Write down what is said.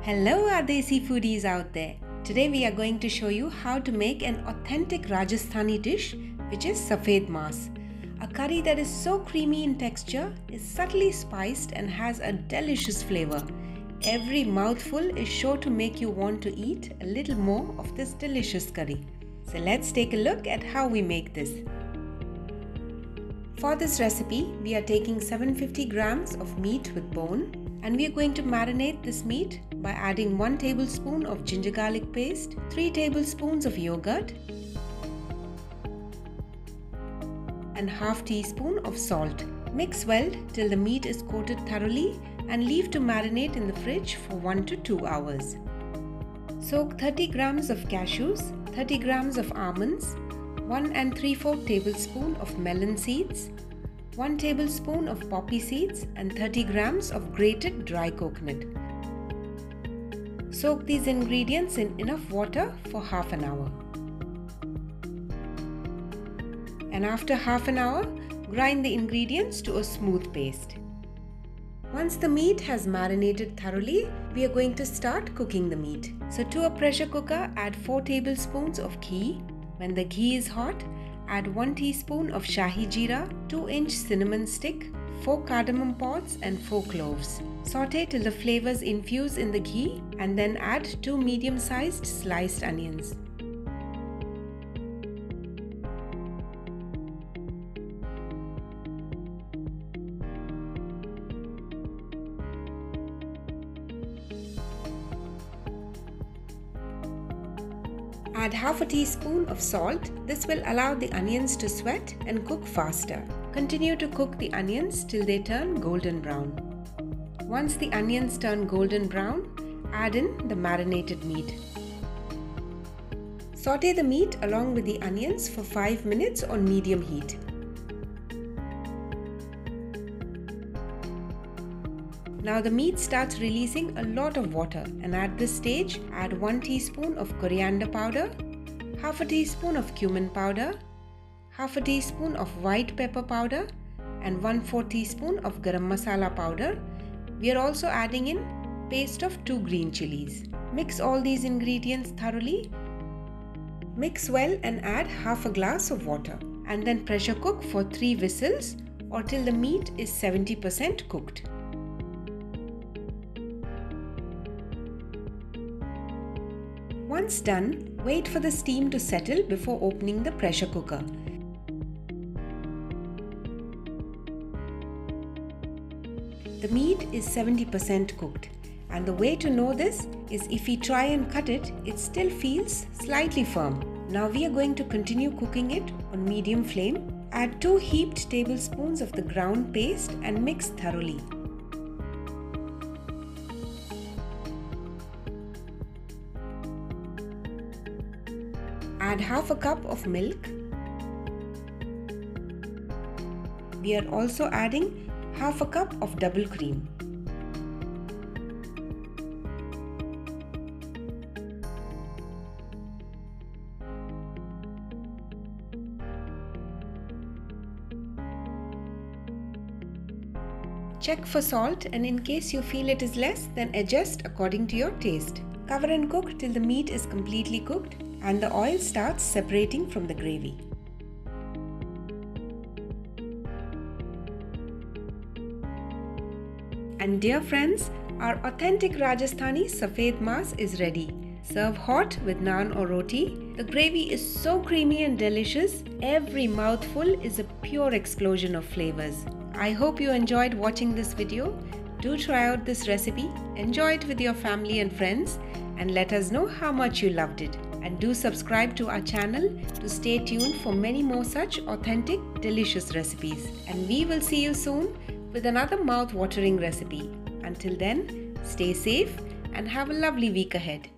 Hello our Desi foodies out there. Today we are going to show you how to make an authentic Rajasthani dish which is Safed Maas. A curry that is so creamy in texture, is subtly spiced and has a delicious flavor. Every mouthful is sure to make you want to eat a little more of this delicious curry. So let's take a look at how we make this. For this recipe, we are taking 750 grams of meat with bone. And we are going to marinate this meat by adding 1 tablespoon of ginger garlic paste, 3 tablespoons of yogurt, and half teaspoon of salt. Mix well till the meat is coated thoroughly and leave to marinate in the fridge for 1 to 2 hours. Soak 30 grams of cashews, 30 grams of almonds, 1 3/4 tablespoon of melon seeds, 1 tablespoon of poppy seeds and 30 grams of grated dry coconut. Soak these ingredients in enough water for half an hour. And after half an hour, grind the ingredients to a smooth paste. Once the meat has marinated thoroughly, we are going to start cooking the meat. So to a pressure cooker, add 4 tablespoons of ghee. When the ghee is hot, add 1 teaspoon of Shahi Jeera, 2-inch cinnamon stick, 4 Cardamom Pods and 4 Cloves. Saute till the flavors infuse in the ghee and then add 2 medium-sized sliced onions. Add half a teaspoon of salt. This will allow the onions to sweat and cook faster. Continue to cook the onions till they turn golden brown. Once the onions turn golden brown, add in the marinated meat. Saute the meat along with the onions for 5 minutes on medium heat. Now the meat starts releasing a lot of water, and at this stage add 1 teaspoon of coriander powder, half a teaspoon of cumin powder, half a teaspoon of white pepper powder and 1/4 teaspoon of garam masala powder. We are also adding in paste of 2 green chillies. Mix all these ingredients thoroughly. Mix well and add half a glass of water and then pressure cook for 3 whistles or till the meat is 70% cooked. Once done, wait for the steam to settle before opening the pressure cooker. The meat is 70% cooked, and the way to know this is if we try and cut it, it still feels slightly firm. Now we are going to continue cooking it on medium flame. Add 2 heaped tablespoons of the ground paste and mix thoroughly. Add half a cup of milk. We are also adding half a cup of double cream. Check for salt, and in case you feel it is less, then adjust according to your taste. Cover and cook till the meat is completely cooked and the oil starts separating from the gravy. And dear friends, our authentic Rajasthani Safed Maas is ready. Serve hot with naan or roti. The gravy is so creamy and delicious. Every mouthful is a pure explosion of flavors. I hope you enjoyed watching this video. Do try out this recipe, enjoy it with your family and friends, and let us know how much you loved it. And do subscribe to our channel to stay tuned for many more such authentic, delicious recipes. And we will see you soon with another mouth-watering recipe. Until then, stay safe and have a lovely week ahead.